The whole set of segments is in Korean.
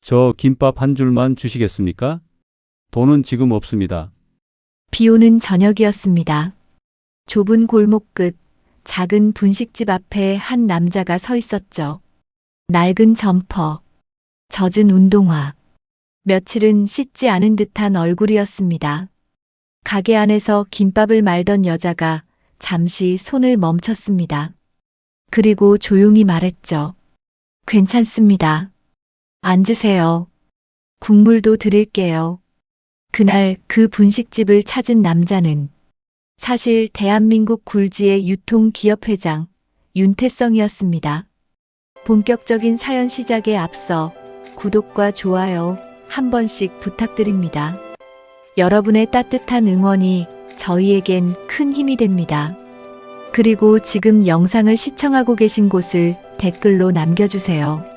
저 김밥 한 줄만 주시겠습니까? 돈은 지금 없습니다. 비 오는 저녁이었습니다. 좁은 골목 끝 작은 분식집 앞에 한 남자가 서 있었죠. 낡은 점퍼, 젖은 운동화, 며칠은 씻지 않은 듯한 얼굴이었습니다. 가게 안에서 김밥을 말던 여자가 잠시 손을 멈췄습니다. 그리고 조용히 말했죠. 괜찮습니다. 앉으세요. 국물도 드릴게요. 그날 그 분식집을 찾은 남자는 사실 대한민국 굴지의 유통기업회장 윤태성이었습니다. 본격적인 사연 시작에 앞서 구독과 좋아요 한 번씩 부탁드립니다. 여러분의 따뜻한 응원이 저희에겐 큰 힘이 됩니다. 그리고 지금 영상을 시청하고 계신 곳을 댓글로 남겨주세요.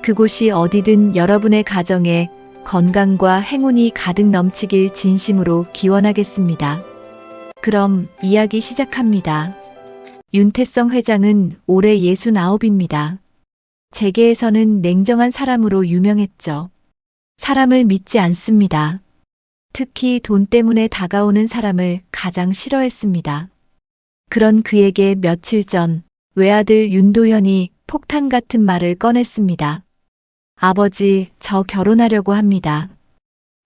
그곳이 어디든 여러분의 가정에 건강과 행운이 가득 넘치길 진심으로 기원하겠습니다. 그럼 이야기 시작합니다. 윤태성 회장은 올해 69입니다. 재계에서는 냉정한 사람으로 유명했죠. 사람을 믿지 않습니다. 특히 돈 때문에 다가오는 사람을 가장 싫어했습니다. 그런 그에게 며칠 전 외아들 윤도현이 폭탄 같은 말을 꺼냈습니다. 아버지, 저 결혼하려고 합니다.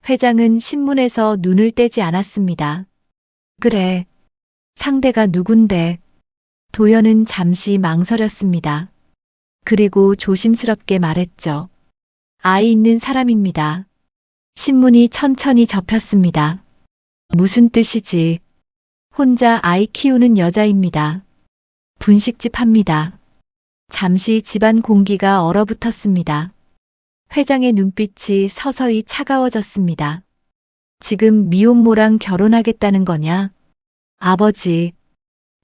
회장은 신문에서 눈을 떼지 않았습니다. 그래. 상대가 누군데? 도현은 잠시 망설였습니다. 그리고 조심스럽게 말했죠. 아이 있는 사람입니다. 신문이 천천히 접혔습니다. 무슨 뜻이지? 혼자 아이 키우는 여자입니다. 분식집 합니다. 잠시 집안 공기가 얼어붙었습니다. 회장의 눈빛이 서서히 차가워졌습니다. 지금 미혼모랑 결혼하겠다는 거냐? 아버지,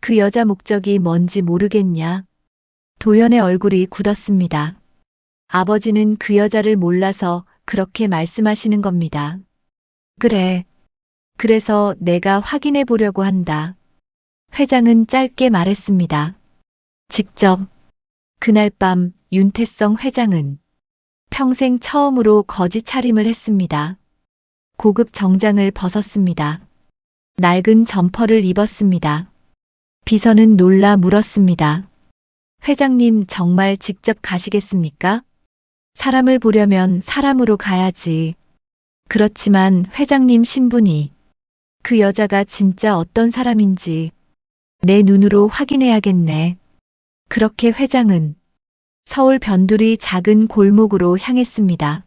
그 여자 목적이 뭔지 모르겠냐? 도연의 얼굴이 굳었습니다. 아버지는 그 여자를 몰라서 그렇게 말씀하시는 겁니다. 그래. 그래서 내가 확인해 보려고 한다. 회장은 짧게 말했습니다. 직접. 그날 밤 윤태성 회장은 평생 처음으로 거지 차림을 했습니다. 고급 정장을 벗었습니다. 낡은 점퍼를 입었습니다. 비서는 놀라 물었습니다. 회장님 정말 직접 가시겠습니까? 사람을 보려면 사람으로 가야지. 그렇지만 회장님 신분이 그 여자가 진짜 어떤 사람인지 내 눈으로 확인해야겠네. 그렇게 회장은 서울 변두리 작은 골목으로 향했습니다.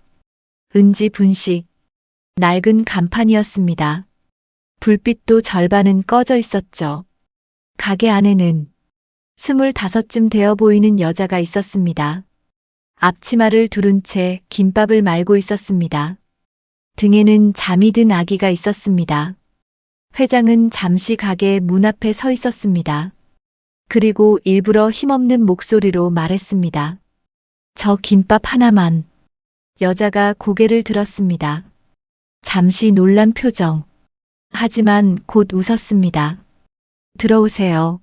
은지 분식, 낡은 간판이었습니다. 불빛도 절반은 꺼져 있었죠. 가게 안에는 25쯤 되어 보이는 여자가 있었습니다. 앞치마를 두른 채 김밥을 말고 있었습니다. 등에는 잠이 든 아기가 있었습니다. 회장은 잠시 가게 문 앞에 서 있었습니다. 그리고 일부러 힘없는 목소리로 말했습니다. 저 김밥 하나만. 여자가 고개를 들었습니다. 잠시 놀란 표정. 하지만 곧 웃었습니다. 들어오세요.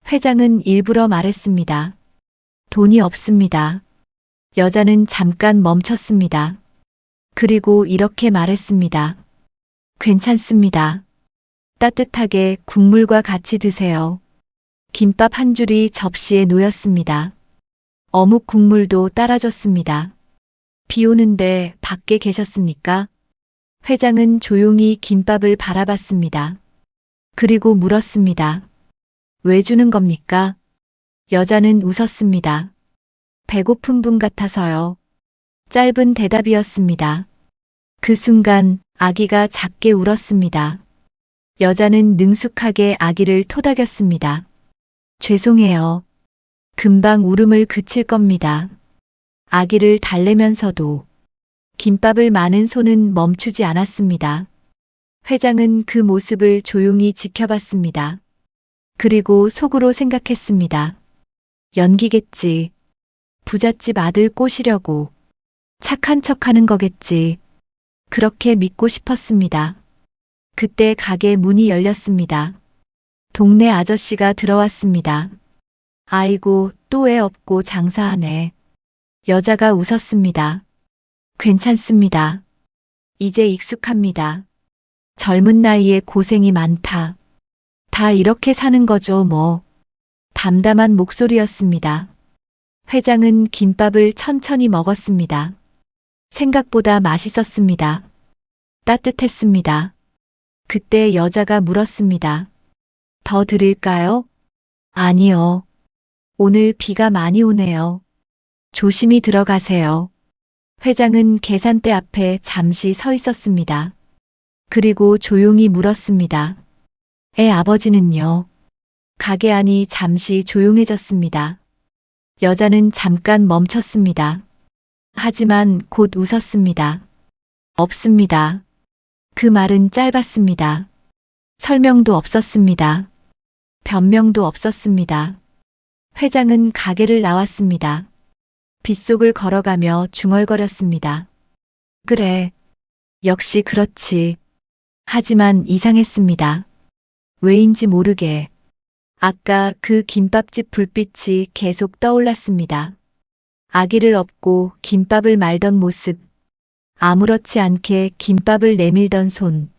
회장은 일부러 말했습니다. 돈이 없습니다. 여자는 잠깐 멈췄습니다. 그리고 이렇게 말했습니다. 괜찮습니다. 따뜻하게 국물과 같이 드세요. 김밥 한 줄이 접시에 놓였습니다. 어묵 국물도 따라줬습니다. 비 오는데 밖에 계셨습니까? 회장은 조용히 김밥을 바라봤습니다. 그리고 물었습니다. 왜 주는 겁니까? 여자는 웃었습니다. 배고픈 분 같아서요. 짧은 대답이었습니다. 그 순간 아기가 작게 울었습니다. 여자는 능숙하게 아기를 토닥였습니다. 죄송해요. 금방 울음을 그칠 겁니다. 아기를 달래면서도 김밥을 마는 손은 멈추지 않았습니다. 회장은 그 모습을 조용히 지켜봤습니다. 그리고 속으로 생각했습니다. 연기겠지. 부잣집 아들 꼬시려고. 착한 척하는 거겠지. 그렇게 믿고 싶었습니다. 그때 가게 문이 열렸습니다. 동네 아저씨가 들어왔습니다. 아이고, 또 애 없고 장사하네. 여자가 웃었습니다. 괜찮습니다. 이제 익숙합니다. 젊은 나이에 고생이 많다. 다 이렇게 사는 거죠, 뭐. 담담한 목소리였습니다. 회장은 김밥을 천천히 먹었습니다. 생각보다 맛있었습니다. 따뜻했습니다. 그때 여자가 물었습니다. 더 드릴까요? 아니요. 오늘 비가 많이 오네요. 조심히 들어가세요. 회장은 계산대 앞에 잠시 서 있었습니다. 그리고 조용히 물었습니다. 애 아버지는요? 가게 안이 잠시 조용해졌습니다. 여자는 잠깐 멈췄습니다. 하지만 곧 웃었습니다. 없습니다. 그 말은 짧았습니다. 설명도 없었습니다. 변명도 없었습니다. 회장은 가게를 나왔습니다. 빗속을 걸어가며 중얼거렸습니다. 그래. 역시 그렇지. 하지만 이상했습니다. 왜인지 모르게. 아까 그 김밥집 불빛이 계속 떠올랐습니다. 아기를 업고 김밥을 말던 모습. 아무렇지 않게 김밥을 내밀던 손.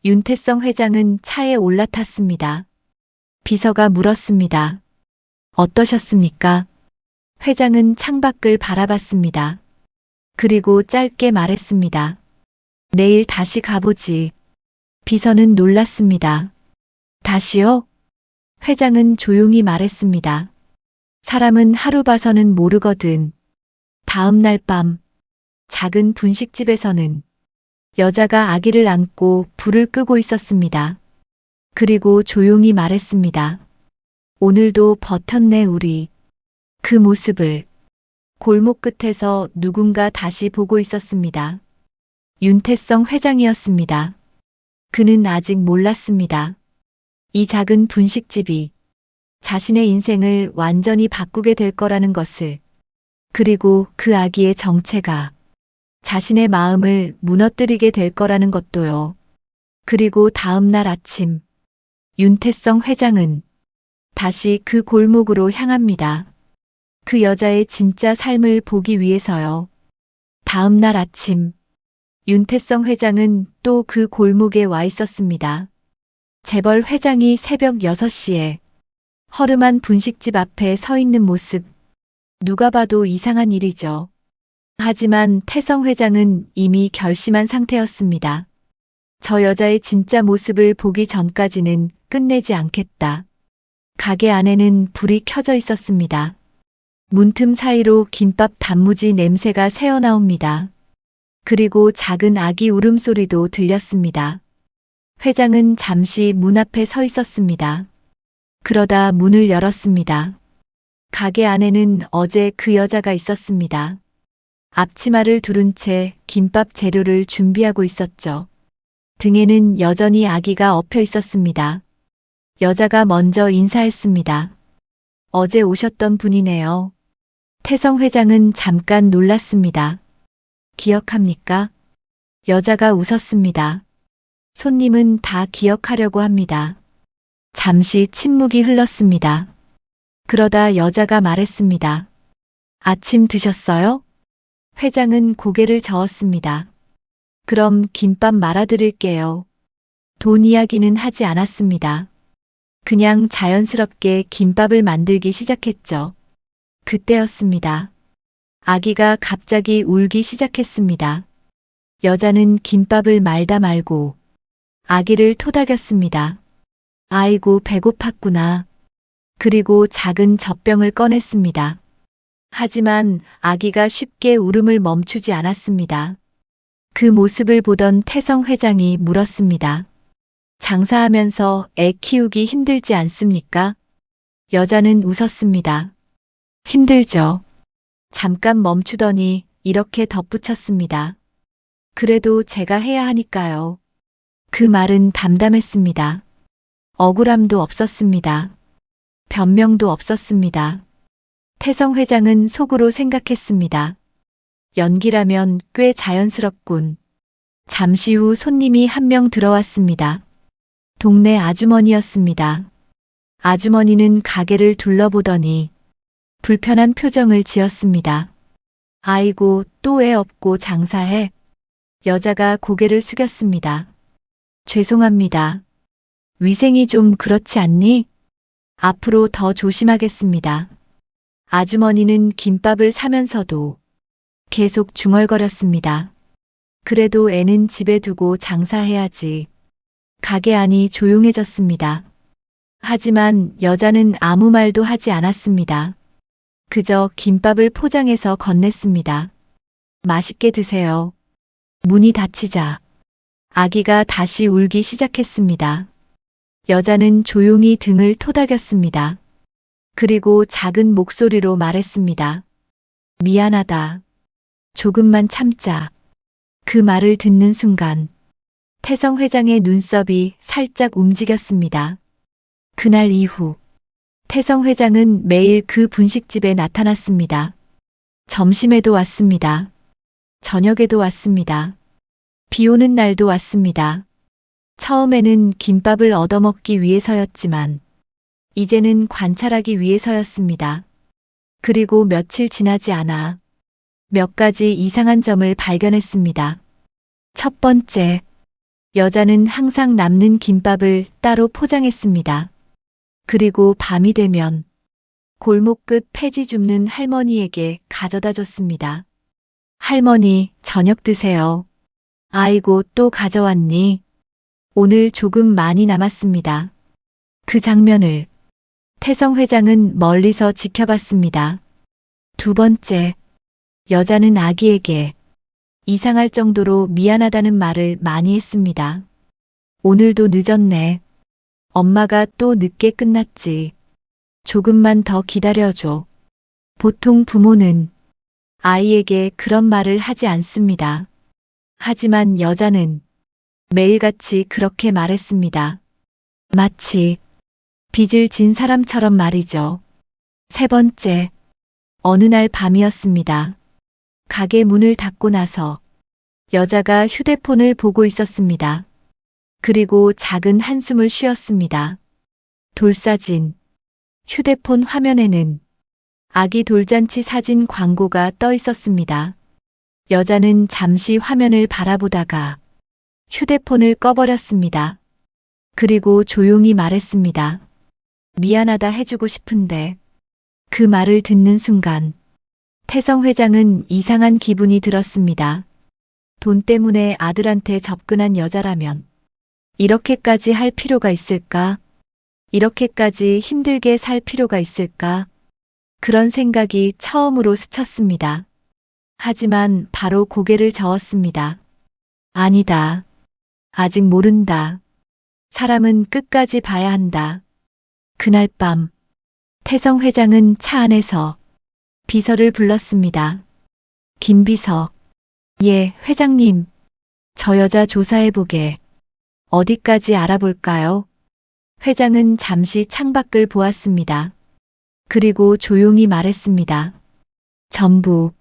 윤태성 회장은 차에 올라탔습니다. 비서가 물었습니다. 어떠셨습니까? 회장은 창밖을 바라봤습니다. 그리고 짧게 말했습니다. 내일 다시 가보지. 비서는 놀랐습니다. 다시요? 회장은 조용히 말했습니다. 사람은 하루 봐서는 모르거든. 다음 날 밤, 작은 분식집에서는 여자가 아기를 안고 불을 끄고 있었습니다. 그리고 조용히 말했습니다. 오늘도 버텼네, 우리. 그 모습을 골목 끝에서 누군가 다시 보고 있었습니다. 윤태성 회장이었습니다. 그는 아직 몰랐습니다. 이 작은 분식집이 자신의 인생을 완전히 바꾸게 될 거라는 것을, 그리고 그 아기의 정체가 자신의 마음을 무너뜨리게 될 거라는 것도요. 그리고 다음 날 아침, 윤태성 회장은 다시 그 골목으로 향합니다. 그 여자의 진짜 삶을 보기 위해서요. 다음 날 아침, 윤태성 회장은 또 그 골목에 와 있었습니다. 재벌 회장이 새벽 6시에 허름한 분식집 앞에 서 있는 모습. 누가 봐도 이상한 일이죠. 하지만 태성 회장은 이미 결심한 상태였습니다. 저 여자의 진짜 모습을 보기 전까지는 끝내지 않겠다. 가게 안에는 불이 켜져 있었습니다. 문틈 사이로 김밥 단무지 냄새가 새어나옵니다. 그리고 작은 아기 울음소리도 들렸습니다. 회장은 잠시 문 앞에 서 있었습니다. 그러다 문을 열었습니다. 가게 안에는 어제 그 여자가 있었습니다. 앞치마를 두른 채 김밥 재료를 준비하고 있었죠. 등에는 여전히 아기가 엎여 있었습니다. 여자가 먼저 인사했습니다. 어제 오셨던 분이네요. 태성 회장은 잠깐 놀랐습니다. 기억합니까? 여자가 웃었습니다. 손님은 다 기억하려고 합니다. 잠시 침묵이 흘렀습니다. 그러다 여자가 말했습니다. 아침 드셨어요? 회장은 고개를 저었습니다. 그럼 김밥 말아드릴게요. 돈 이야기는 하지 않았습니다. 그냥 자연스럽게 김밥을 만들기 시작했죠. 그때였습니다. 아기가 갑자기 울기 시작했습니다. 여자는 김밥을 말다 말고 아기를 토닥였습니다. 아이고, 배고팠구나. 그리고 작은 젖병을 꺼냈습니다. 하지만 아기가 쉽게 울음을 멈추지 않았습니다. 그 모습을 보던 태성 회장이 물었습니다. 장사하면서 애 키우기 힘들지 않습니까? 여자는 웃었습니다. 힘들죠. 잠깐 멈추더니 이렇게 덧붙였습니다. 그래도 제가 해야 하니까요. 그 말은 담담했습니다. 억울함도 없었습니다. 변명도 없었습니다. 태성 회장은 속으로 생각했습니다. 연기라면 꽤 자연스럽군. 잠시 후 손님이 한 명 들어왔습니다. 동네 아주머니였습니다. 아주머니는 가게를 둘러보더니 불편한 표정을 지었습니다. 아이고, 또 애 없고 장사해. 여자가 고개를 숙였습니다. 죄송합니다. 위생이 좀 그렇지 않니? 앞으로 더 조심하겠습니다. 아주머니는 김밥을 사면서도 계속 중얼거렸습니다. 그래도 애는 집에 두고 장사해야지. 가게 안이 조용해졌습니다. 하지만 여자는 아무 말도 하지 않았습니다. 그저 김밥을 포장해서 건넸습니다. 맛있게 드세요. 문이 닫히자 아기가 다시 울기 시작했습니다. 여자는 조용히 등을 토닥였습니다. 그리고 작은 목소리로 말했습니다. 미안하다. 조금만 참자. 그 말을 듣는 순간 태성 회장의 눈썹이 살짝 움직였습니다. 그날 이후 태성 회장은 매일 그 분식집에 나타났습니다. 점심에도 왔습니다. 저녁에도 왔습니다. 비 오는 날도 왔습니다. 처음에는 김밥을 얻어먹기 위해서였지만 이제는 관찰하기 위해서였습니다. 그리고 며칠 지나지 않아 몇 가지 이상한 점을 발견했습니다. 첫 번째, 여자는 항상 남는 김밥을 따로 포장했습니다. 그리고 밤이 되면 골목 끝 폐지 줍는 할머니에게 가져다 줬습니다. 할머니, 저녁 드세요. 아이고, 또 가져왔니? 오늘 조금 많이 남았습니다. 그 장면을 태성 회장은 멀리서 지켜봤습니다. 두 번째, 여자는 아기에게 이상할 정도로 미안하다는 말을 많이 했습니다. 오늘도 늦었네. 엄마가 또 늦게 끝났지. 조금만 더 기다려줘. 보통 부모는 아이에게 그런 말을 하지 않습니다. 하지만 여자는 매일같이 그렇게 말했습니다. 마치 빚을 진 사람처럼 말이죠. 세 번째, 어느 날 밤이었습니다. 가게 문을 닫고 나서 여자가 휴대폰을 보고 있었습니다. 그리고 작은 한숨을 쉬었습니다. 돌사진. 휴대폰 화면에는 아기 돌잔치 사진 광고가 떠 있었습니다. 여자는 잠시 화면을 바라보다가 휴대폰을 꺼버렸습니다. 그리고 조용히 말했습니다. 미안하다 해주고 싶은데. 그 말을 듣는 순간 태성 회장은 이상한 기분이 들었습니다. 돈 때문에 아들한테 접근한 여자라면 이렇게까지 할 필요가 있을까? 이렇게까지 힘들게 살 필요가 있을까? 그런 생각이 처음으로 스쳤습니다. 하지만 바로 고개를 저었습니다. 아니다. 아직 모른다. 사람은 끝까지 봐야 한다. 그날 밤 태성 회장은 차 안에서 비서를 불렀습니다. 김 비서. 예, 회장님. 저 여자 조사해보게. 어디까지 알아볼까요? 회장은 잠시 창밖을 보았습니다. 그리고 조용히 말했습니다. 전부.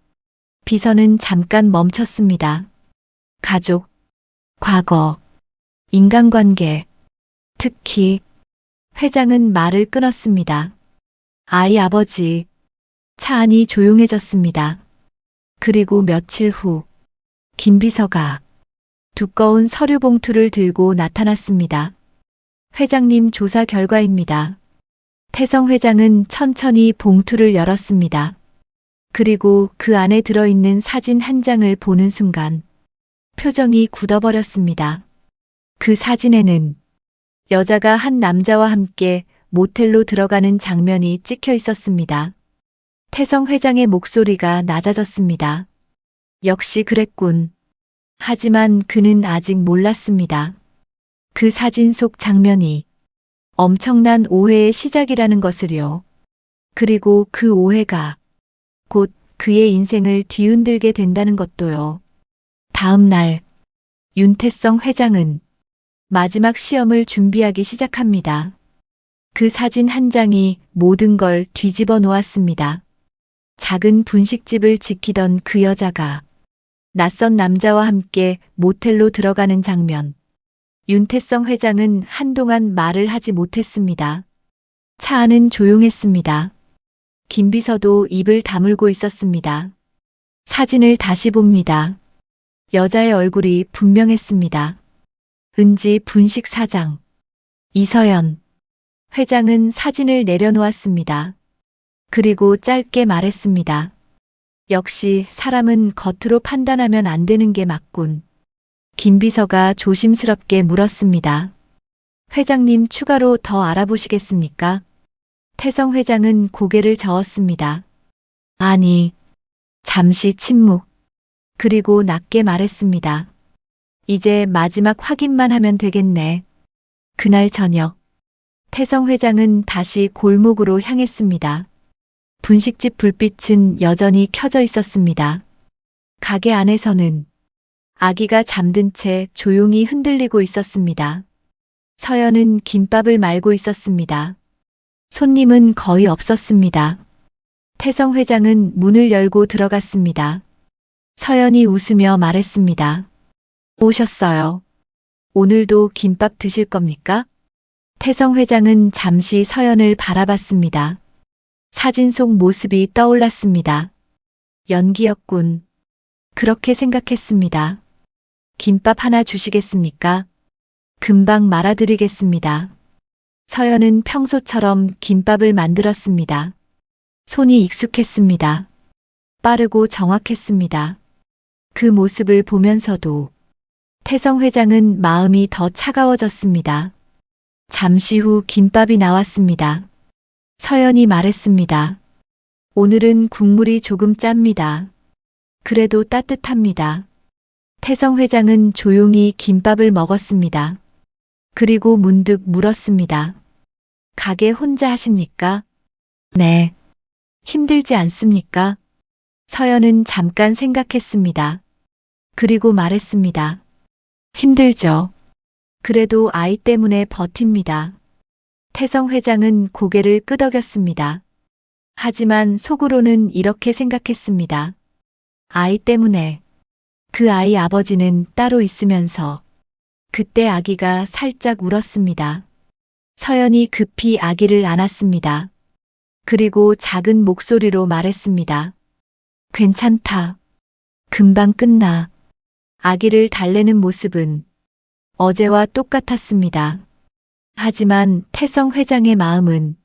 비서는 잠깐 멈췄습니다. 가족, 과거, 인간관계, 특히 회장은 말을 끊었습니다. 아이 아버지. 차 안이 조용해졌습니다. 그리고 며칠 후 김 비서가 두꺼운 서류 봉투를 들고 나타났습니다. 회장님 조사 결과입니다. 태성 회장은 천천히 봉투를 열었습니다. 그리고 그 안에 들어있는 사진 한 장을 보는 순간 표정이 굳어버렸습니다. 그 사진에는 여자가 한 남자와 함께 모텔로 들어가는 장면이 찍혀 있었습니다. 태성 회장의 목소리가 낮아졌습니다. 역시 그랬군. 하지만 그는 아직 몰랐습니다. 그 사진 속 장면이 엄청난 오해의 시작이라는 것을요. 그리고 그 오해가 곧 그의 인생을 뒤흔들게 된다는 것도요. 다음 날 윤태성 회장은 마지막 시험을 준비하기 시작합니다. 그 사진 한 장이 모든 걸 뒤집어 놓았습니다. 작은 분식집을 지키던 그 여자가 낯선 남자와 함께 모텔로 들어가는 장면. 윤태성 회장은 한동안 말을 하지 못했습니다. 차 안은 조용했습니다. 김 비서도 입을 다물고 있었습니다. 사진을 다시 봅니다. 여자의 얼굴이 분명했습니다. 은지 분식 사장. 이서연. 회장은 사진을 내려놓았습니다. 그리고 짧게 말했습니다. 역시 사람은 겉으로 판단하면 안 되는 게 맞군. 김 비서가 조심스럽게 물었습니다. 회장님 추가로 더 알아보시겠습니까? 태성 회장은 고개를 저었습니다. 아니. 잠시 침묵. 그리고 낮게 말했습니다. 이제 마지막 확인만 하면 되겠네. 그날 저녁. 태성 회장은 다시 골목으로 향했습니다. 분식집 불빛은 여전히 켜져 있었습니다. 가게 안에서는 아기가 잠든 채 조용히 흔들리고 있었습니다. 서연은 김밥을 말고 있었습니다. 손님은 거의 없었습니다. 태성 회장은 문을 열고 들어갔습니다. 서연이 웃으며 말했습니다. 오셨어요. 오늘도 김밥 드실 겁니까? 태성 회장은 잠시 서연을 바라봤습니다. 사진 속 모습이 떠올랐습니다. 연기였군. 그렇게 생각했습니다. 김밥 하나 주시겠습니까? 금방 말아드리겠습니다. 서연은 평소처럼 김밥을 만들었습니다. 손이 익숙했습니다. 빠르고 정확했습니다. 그 모습을 보면서도 태성 회장은 마음이 더 차가워졌습니다. 잠시 후 김밥이 나왔습니다. 서연이 말했습니다. 오늘은 국물이 조금 짭니다. 그래도 따뜻합니다. 태성 회장은 조용히 김밥을 먹었습니다. 그리고 문득 물었습니다. 가게 혼자 하십니까? 네. 힘들지 않습니까? 서연은 잠깐 생각했습니다. 그리고 말했습니다. 힘들죠. 그래도 아이 때문에 버팁니다. 태성 회장은 고개를 끄덕였습니다. 하지만 속으로는 이렇게 생각했습니다. 아이 때문에. 그 아이 아버지는 따로 있으면서. 그때 아기가 살짝 울었습니다. 서연이 급히 아기를 안았습니다. 그리고 작은 목소리로 말했습니다. 괜찮다. 금방 끝나. 아기를 달래는 모습은 어제와 똑같았습니다. 하지만 태성 회장의 마음은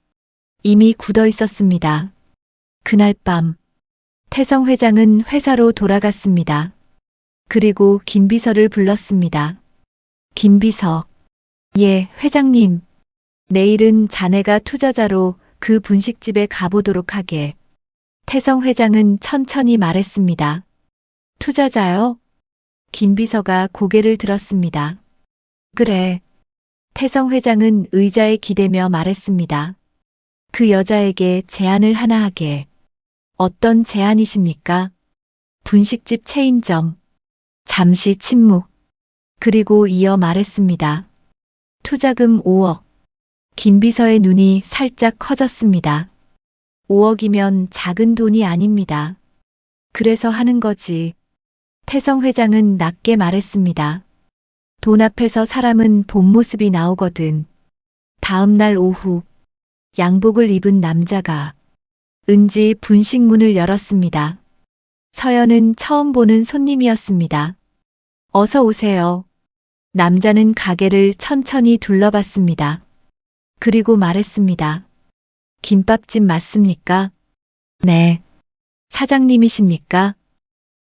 이미 굳어 있었습니다. 그날 밤 태성 회장은 회사로 돌아갔습니다. 그리고 김 비서를 불렀습니다. 김 비서. 예, 회장님. 내일은 자네가 투자자로 그 분식집에 가보도록 하게. 태성 회장은 천천히 말했습니다. 투자자요? 김 비서가 고개를 들었습니다. 그래. 태성 회장은 의자에 기대며 말했습니다. 그 여자에게 제안을 하나 하게. 어떤 제안이십니까? 분식집 체인점. 잠시 침묵. 그리고 이어 말했습니다. 투자금 5억. 김 비서의 눈이 살짝 커졌습니다. 5억이면 작은 돈이 아닙니다. 그래서 하는 거지. 태성 회장은 낮게 말했습니다. 돈 앞에서 사람은 본 모습이 나오거든. 다음 날 오후 양복을 입은 남자가 은지 분식문을 열었습니다. 서연은 처음 보는 손님이었습니다. 어서 오세요. 남자는 가게를 천천히 둘러봤습니다. 그리고 말했습니다. 김밥집 맞습니까? 네. 사장님이십니까?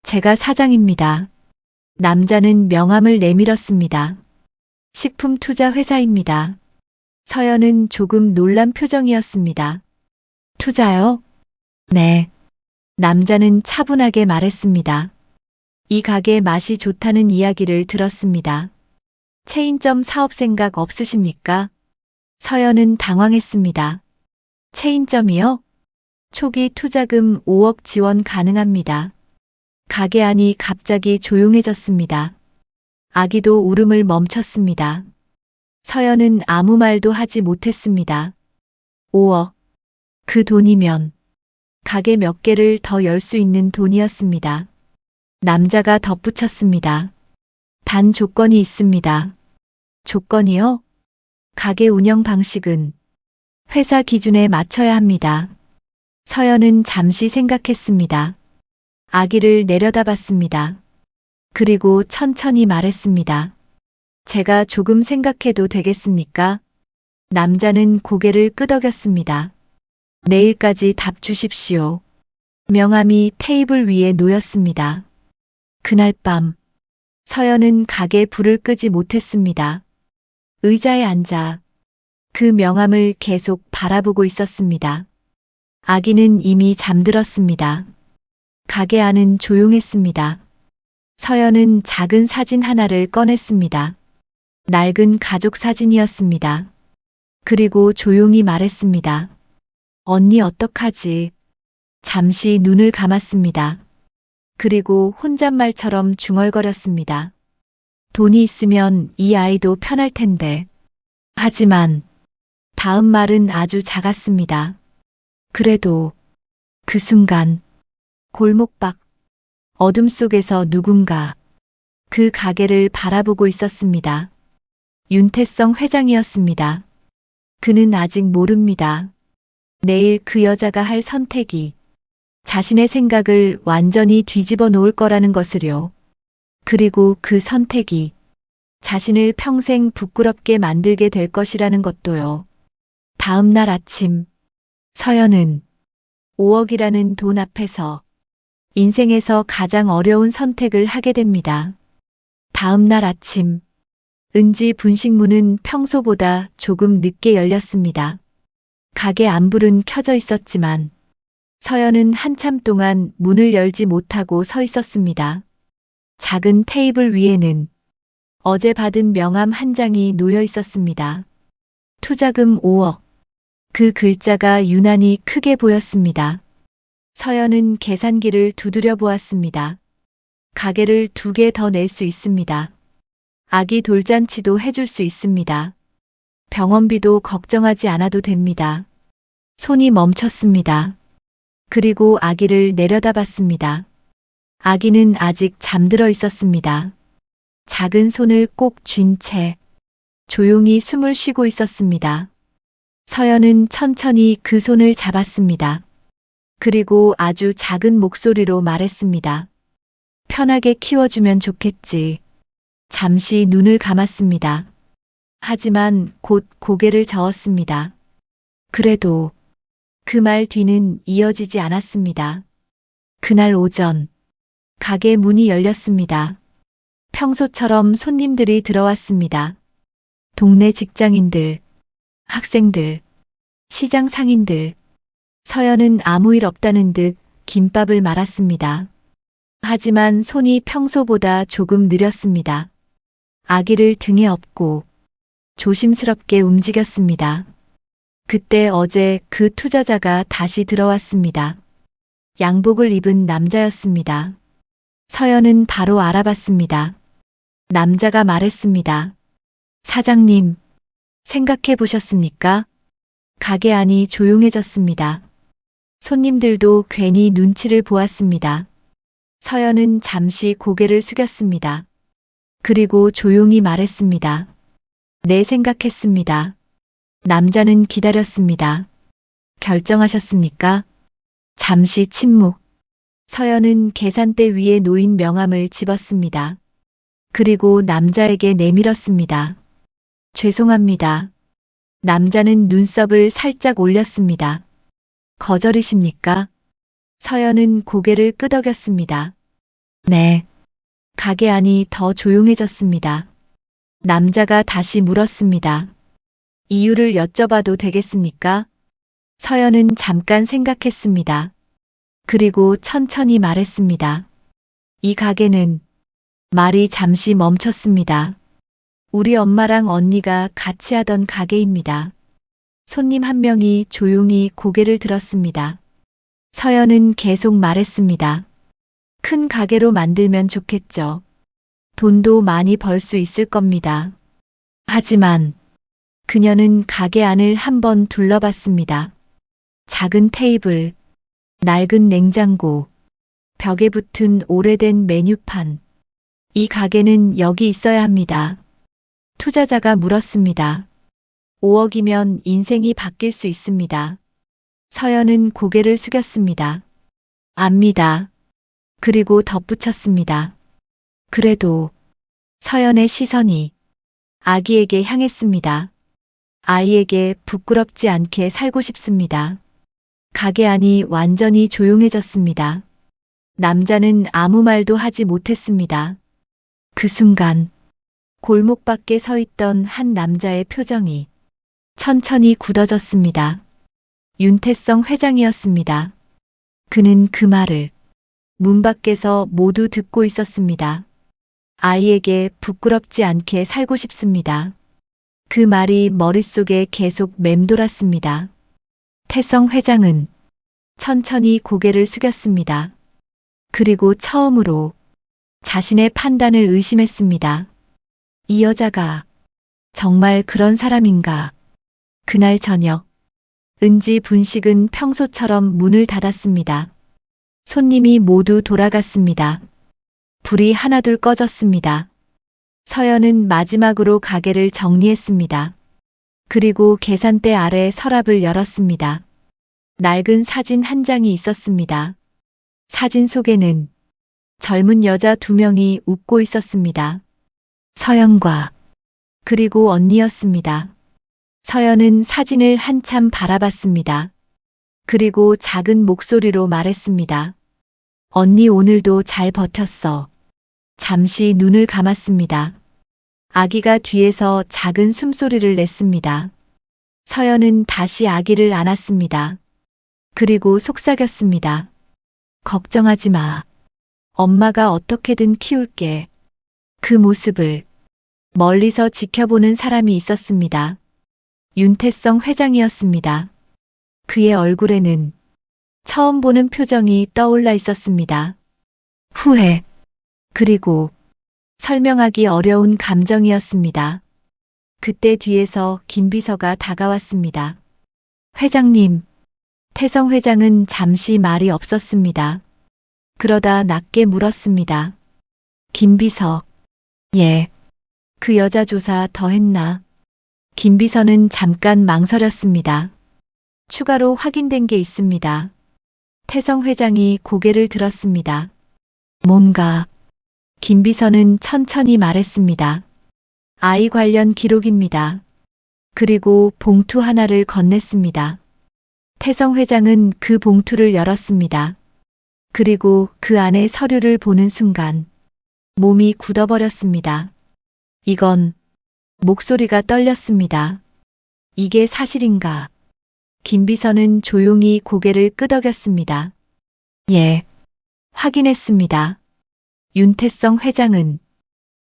제가 사장입니다. 남자는 명함을 내밀었습니다. 식품투자회사입니다. 서연은 조금 놀란 표정이었습니다. 투자요? 네. 남자는 차분하게 말했습니다. 이 가게 맛이 좋다는 이야기를 들었습니다. 체인점 사업 생각 없으십니까? 서연은 당황했습니다. 체인점이요? 초기 투자금 5억 지원 가능합니다. 가게 안이 갑자기 조용해졌습니다. 아기도 울음을 멈췄습니다. 서연은 아무 말도 하지 못했습니다. 5억. 그 돈이면 가게 몇 개를 더 열 수 있는 돈이었습니다. 남자가 덧붙였습니다. 단 조건이 있습니다. 조건이요? 가게 운영 방식은 회사 기준에 맞춰야 합니다. 서연은 잠시 생각했습니다. 아기를 내려다봤습니다. 그리고 천천히 말했습니다. 제가 조금 생각해도 되겠습니까? 남자는 고개를 끄덕였습니다. 내일까지 답 주십시오. 명함이 테이블 위에 놓였습니다. 그날 밤, 서연은 가게 불을 끄지 못했습니다. 의자에 앉아 그 명함을 계속 바라보고 있었습니다. 아기는 이미 잠들었습니다. 가게 안은 조용했습니다. 서연은 작은 사진 하나를 꺼냈습니다. 낡은 가족 사진이었습니다. 그리고 조용히 말했습니다. 언니 어떡하지? 잠시 눈을 감았습니다. 그리고 혼잣말처럼 중얼거렸습니다. 돈이 있으면 이 아이도 편할 텐데. 하지만 다음 말은 아주 작았습니다. 그래도 그 순간 골목 밖 어둠 속에서 누군가 그 가게를 바라보고 있었습니다. 윤태성 회장이었습니다. 그는 아직 모릅니다. 내일 그 여자가 할 선택이 자신의 생각을 완전히 뒤집어 놓을 거라는 것을요. 그리고 그 선택이 자신을 평생 부끄럽게 만들게 될 것이라는 것도요. 다음 날 아침, 서연은 5억이라는 돈 앞에서 인생에서 가장 어려운 선택을 하게 됩니다. 다음 날 아침, 은지 분식문은 평소보다 조금 늦게 열렸습니다. 가게 안불은 켜져 있었지만 서연은 한참 동안 문을 열지 못하고 서 있었습니다. 작은 테이블 위에는 어제 받은 명함 한 장이 놓여 있었습니다. 투자금 5억. 그 글자가 유난히 크게 보였습니다. 서연은 계산기를 두드려 보았습니다. 가게를 2개 더 낼 수 있습니다. 아기 돌잔치도 해줄 수 있습니다. 병원비도 걱정하지 않아도 됩니다. 손이 멈췄습니다. 그리고 아기를 내려다봤습니다. 아기는 아직 잠들어 있었습니다. 작은 손을 꼭 쥔 채 조용히 숨을 쉬고 있었습니다. 서연은 천천히 그 손을 잡았습니다. 그리고 아주 작은 목소리로 말했습니다. 편하게 키워주면 좋겠지. 잠시 눈을 감았습니다. 하지만 곧 고개를 저었습니다. 그래도 그 말 뒤는 이어지지 않았습니다. 그날 오전, 가게 문이 열렸습니다. 평소처럼 손님들이 들어왔습니다. 동네 직장인들, 학생들, 시장 상인들. 서연은 아무 일 없다는 듯 김밥을 말았습니다. 하지만 손이 평소보다 조금 느렸습니다. 아기를 등에 업고 조심스럽게 움직였습니다. 그때 어제 그 투자자가 다시 들어왔습니다. 양복을 입은 남자였습니다. 서연은 바로 알아봤습니다. 남자가 말했습니다. 사장님, 생각해 보셨습니까? 가게 안이 조용해졌습니다. 손님들도 괜히 눈치를 보았습니다. 서연은 잠시 고개를 숙였습니다. 그리고 조용히 말했습니다. 네, 생각했습니다. 남자는 기다렸습니다. 결정하셨습니까? 잠시 침묵. 서연은 계산대 위에 놓인 명함을 집었습니다. 그리고 남자에게 내밀었습니다. 죄송합니다. 남자는 눈썹을 살짝 올렸습니다. 거절이십니까? 서연은 고개를 끄덕였습니다. 네. 가게 안이 더 조용해졌습니다. 남자가 다시 물었습니다. 이유를 여쭤봐도 되겠습니까? 서연은 잠깐 생각했습니다. 그리고 천천히 말했습니다. 이 가게는. 말이 잠시 멈췄습니다. 우리 엄마랑 언니가 같이 하던 가게입니다. 손님 한 명이 조용히 고개를 들었습니다. 서연은 계속 말했습니다. 큰 가게로 만들면 좋겠죠. 돈도 많이 벌 수 있을 겁니다. 하지만 그녀는 가게 안을 한번 둘러봤습니다. 작은 테이블, 낡은 냉장고, 벽에 붙은 오래된 메뉴판. 이 가게는 여기 있어야 합니다. 투자자가 물었습니다. 5억이면 인생이 바뀔 수 있습니다. 서연은 고개를 숙였습니다. 압니다. 그리고 덧붙였습니다. 그래도 서연의 시선이 아기에게 향했습니다. 아이에게 부끄럽지 않게 살고 싶습니다. 가게 안이 완전히 조용해졌습니다. 남자는 아무 말도 하지 못했습니다. 그 순간 골목 밖에 서 있던 한 남자의 표정이 천천히 굳어졌습니다. 윤태성 회장이었습니다. 그는 그 말을 문 밖에서 모두 듣고 있었습니다. 아이에게 부끄럽지 않게 살고 싶습니다. 그 말이 머릿속에 계속 맴돌았습니다. 태성 회장은 천천히 고개를 숙였습니다. 그리고 처음으로 자신의 판단을 의심했습니다. 이 여자가 정말 그런 사람인가? 그날 저녁, 은지 분식은 평소처럼 문을 닫았습니다. 손님이 모두 돌아갔습니다. 불이 하나둘 꺼졌습니다. 서연은 마지막으로 가게를 정리했습니다. 그리고 계산대 아래 서랍을 열었습니다. 낡은 사진 한 장이 있었습니다. 사진 속에는 젊은 여자 2명이 웃고 있었습니다. 서연과 그리고 언니였습니다. 서연은 사진을 한참 바라봤습니다. 그리고 작은 목소리로 말했습니다. 언니 오늘도 잘 버텼어. 잠시 눈을 감았습니다. 아기가 뒤에서 작은 숨소리를 냈습니다. 서연은 다시 아기를 안았습니다. 그리고 속삭였습니다. 걱정하지 마. 엄마가 어떻게든 키울게. 그 모습을 멀리서 지켜보는 사람이 있었습니다. 윤태성 회장이었습니다. 그의 얼굴에는 처음 보는 표정이 떠올라 있었습니다. 후회, 그리고 설명하기 어려운 감정이었습니다. 그때 뒤에서 김 비서가 다가왔습니다. 회장님, 태성 회장은 잠시 말이 없었습니다. 그러다 낮게 물었습니다. 김 비서, 예, 그 여자 조사 더 했나? 김 비서는 잠깐 망설였습니다. 추가로 확인된 게 있습니다. 태성 회장이 고개를 들었습니다. 뭔가? 김 비서는 천천히 말했습니다. 아이 관련 기록입니다. 그리고 봉투 하나를 건넸습니다. 태성 회장은 그 봉투를 열었습니다. 그리고 그 안에 서류를 보는 순간 몸이 굳어버렸습니다. 이건 목소리가 떨렸습니다. 이게 사실인가? 김 비서는 조용히 고개를 끄덕였습니다. 예, 확인했습니다. 윤태성 회장은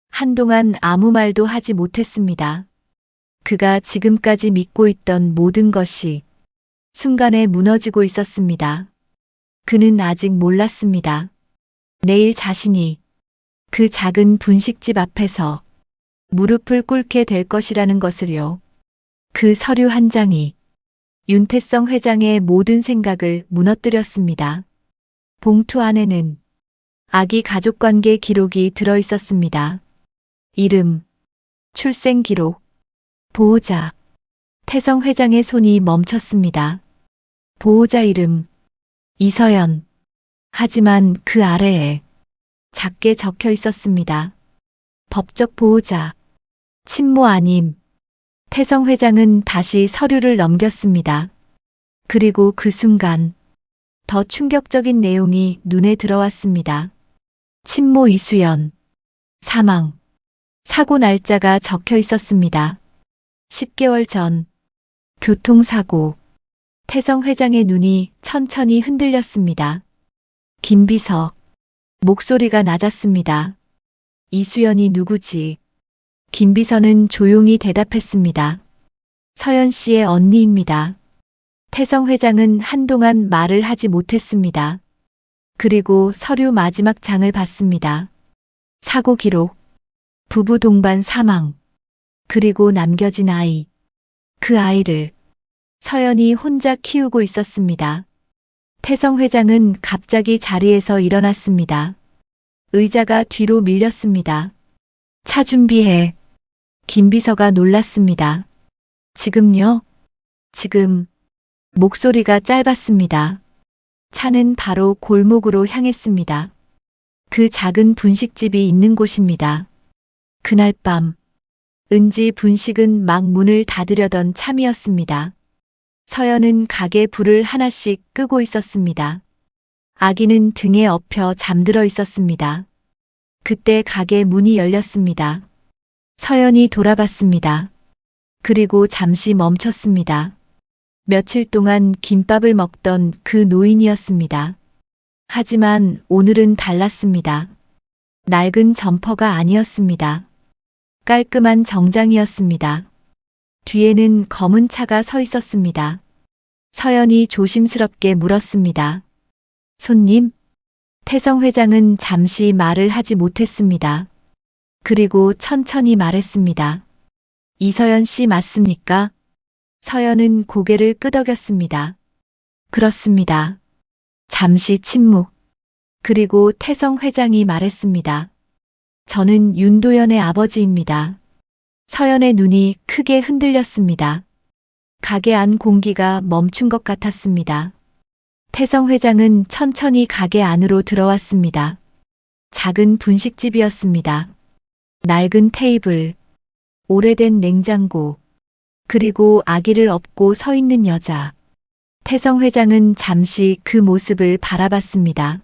한동안 아무 말도 하지 못했습니다. 그가 지금까지 믿고 있던 모든 것이 순간에 무너지고 있었습니다. 그는 아직 몰랐습니다. 내일 자신이 그 작은 분식집 앞에서 무릎을 꿇게 될 것이라는 것을요. 그 서류 한 장이 윤태성 회장의 모든 생각을 무너뜨렸습니다. 봉투 안에는 아기 가족관계 기록이 들어 있었습니다. 이름, 출생 기록, 보호자. 태성 회장의 손이 멈췄습니다. 보호자 이름, 이서연. 하지만 그 아래에 작게 적혀 있었습니다. 법적 보호자, 친모 아님. 태성 회장은 다시 서류를 넘겼습니다. 그리고 그 순간 더 충격적인 내용이 눈에 들어왔습니다. 친모 이수연, 사망. 사고 날짜가 적혀 있었습니다. 10개월 전, 교통사고. 태성 회장의 눈이 천천히 흔들렸습니다. 김 비서, 목소리가 낮았습니다. 이수연이 누구지? 김 비서는 조용히 대답했습니다. 서연 씨의 언니입니다. 태성 회장은 한동안 말을 하지 못했습니다. 그리고 서류 마지막 장을 봤습니다. 사고 기록, 부부 동반 사망, 그리고 남겨진 아이. 그 아이를 서연이 혼자 키우고 있었습니다. 태성 회장은 갑자기 자리에서 일어났습니다. 의자가 뒤로 밀렸습니다. 차 준비해. 김 비서가 놀랐습니다. 지금요? 지금. 목소리가 짧았습니다. 차는 바로 골목으로 향했습니다. 그 작은 분식집이 있는 곳입니다. 그날 밤, 은지 분식은 막 문을 닫으려던 참이었습니다. 서연은 가게 불을 하나씩 끄고 있었습니다. 아기는 등에 엎여 잠들어 있었습니다. 그때 가게 문이 열렸습니다. 서연이 돌아봤습니다. 그리고 잠시 멈췄습니다. 며칠 동안 김밥을 먹던 그 노인이었습니다. 하지만 오늘은 달랐습니다. 낡은 점퍼가 아니었습니다. 깔끔한 정장이었습니다. 뒤에는 검은 차가 서 있었습니다. 서연이 조심스럽게 물었습니다. 손님? 태성 회장은 잠시 말을 하지 못했습니다. 그리고 천천히 말했습니다. 이서연 씨 맞습니까? 서연은 고개를 끄덕였습니다. 그렇습니다. 잠시 침묵. 그리고 태성 회장이 말했습니다. 저는 윤도현의 아버지입니다. 서연의 눈이 크게 흔들렸습니다. 가게 안 공기가 멈춘 것 같았습니다. 태성 회장은 천천히 가게 안으로 들어왔습니다. 작은 분식집이었습니다. 낡은 테이블, 오래된 냉장고, 그리고 아기를 업고 서 있는 여자. 태성 회장은 잠시 그 모습을 바라봤습니다.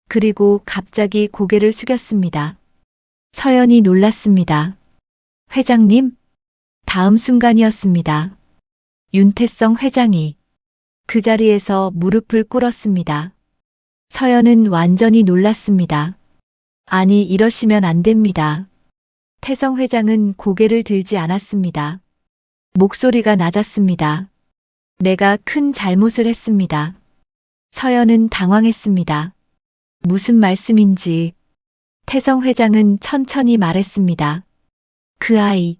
그리고 갑자기 고개를 숙였습니다. 서연이 놀랐습니다. 회장님? 다음 순간이었습니다. 윤태성 회장이 그 자리에서 무릎을 꿇었습니다. 서연은 완전히 놀랐습니다. 아니, 이러시면 안 됩니다. 태성 회장은 고개를 들지 않았습니다. 목소리가 낮았습니다. 내가 큰 잘못을 했습니다. 서연은 당황했습니다. 무슨 말씀인지. 태성 회장은 천천히 말했습니다. 그 아이.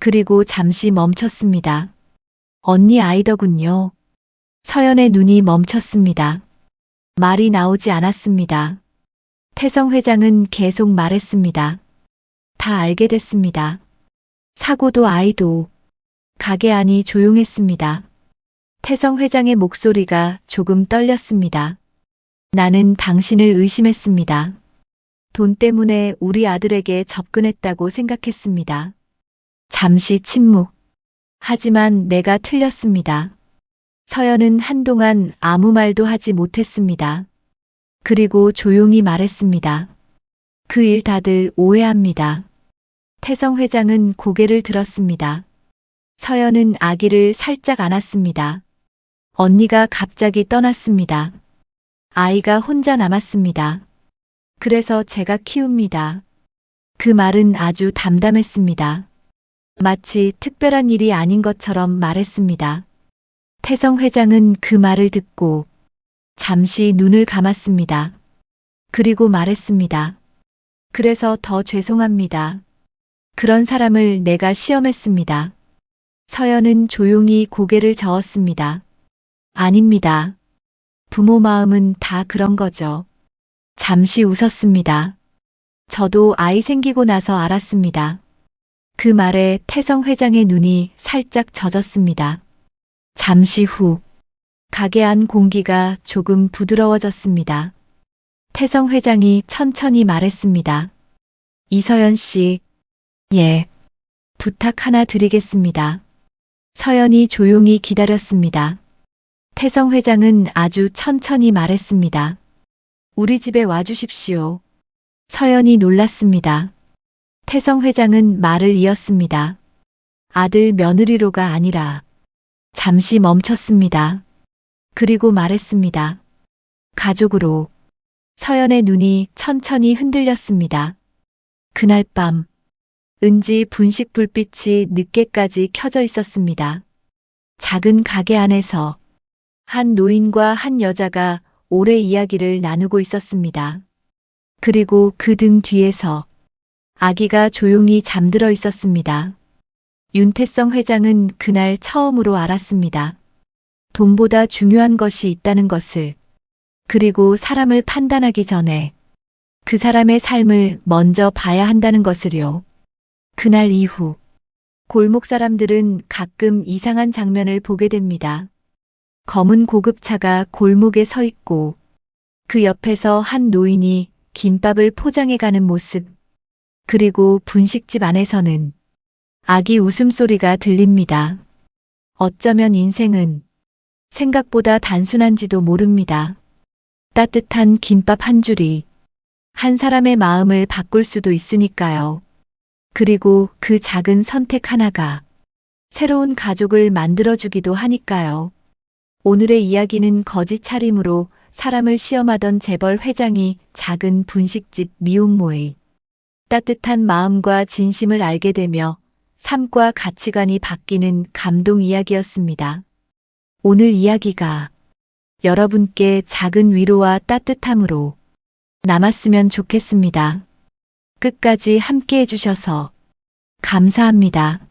그리고 잠시 멈췄습니다. 언니 아이더군요. 서연의 눈이 멈췄습니다. 말이 나오지 않았습니다. 태성 회장은 계속 말했습니다. 다 알게 됐습니다. 사고도 아이도. 가게 안이 조용했습니다. 태성 회장의 목소리가 조금 떨렸습니다. 나는 당신을 의심했습니다. 돈 때문에 우리 아들에게 접근했다고 생각했습니다. 잠시 침묵. 하지만 내가 틀렸습니다. 서연은 한동안 아무 말도 하지 못했습니다. 그리고 조용히 말했습니다. 그 일 다들 오해합니다. 태성 회장은 고개를 들었습니다. 서연은 아기를 살짝 안았습니다. 언니가 갑자기 떠났습니다. 아이가 혼자 남았습니다. 그래서 제가 키웁니다. 그 말은 아주 담담했습니다. 마치 특별한 일이 아닌 것처럼 말했습니다. 태성 회장은 그 말을 듣고 잠시 눈을 감았습니다. 그리고 말했습니다. 그래서 더 죄송합니다. 그런 사람을 내가 시험했습니다. 서연은 조용히 고개를 저었습니다. 아닙니다. 부모 마음은 다 그런 거죠. 잠시 웃었습니다. 저도 아이 생기고 나서 알았습니다. 그 말에 태성 회장의 눈이 살짝 젖었습니다. 잠시 후, 가게 안 공기가 조금 부드러워졌습니다. 태성 회장이 천천히 말했습니다. 이서연 씨, 예, 부탁 하나 드리겠습니다. 서연이 조용히 기다렸습니다. 태성 회장은 아주 천천히 말했습니다. 우리 집에 와주십시오. 서연이 놀랐습니다. 태성 회장은 말을 이었습니다. 아들 며느리로가 아니라. 잠시 멈췄습니다. 그리고 말했습니다. 가족으로. 서연의 눈이 천천히 흔들렸습니다. 그날 밤, 은지 분식 불빛이 늦게까지 켜져 있었습니다. 작은 가게 안에서 한 노인과 한 여자가 오래 이야기를 나누고 있었습니다. 그리고 그 등 뒤에서 아기가 조용히 잠들어 있었습니다. 윤태성 회장은 그날 처음으로 알았습니다. 돈보다 중요한 것이 있다는 것을. 그리고 사람을 판단하기 전에 그 사람의 삶을 먼저 봐야 한다는 것을요. 그날 이후 골목 사람들은 가끔 이상한 장면을 보게 됩니다. 검은 고급차가 골목에 서 있고 그 옆에서 한 노인이 김밥을 포장해가는 모습. 그리고 분식집 안에서는 아기 웃음소리가 들립니다. 어쩌면 인생은 생각보다 단순한지도 모릅니다. 따뜻한 김밥 한 줄이 한 사람의 마음을 바꿀 수도 있으니까요. 그리고 그 작은 선택 하나가 새로운 가족을 만들어주기도 하니까요. 오늘의 이야기는 거짓 차림으로 사람을 시험하던 재벌 회장이 작은 분식집 미혼모의 따뜻한 마음과 진심을 알게 되며 삶과 가치관이 바뀌는 감동 이야기였습니다. 오늘 이야기가 여러분께 작은 위로와 따뜻함으로 남았으면 좋겠습니다. 끝까지 함께 해주셔서 감사합니다.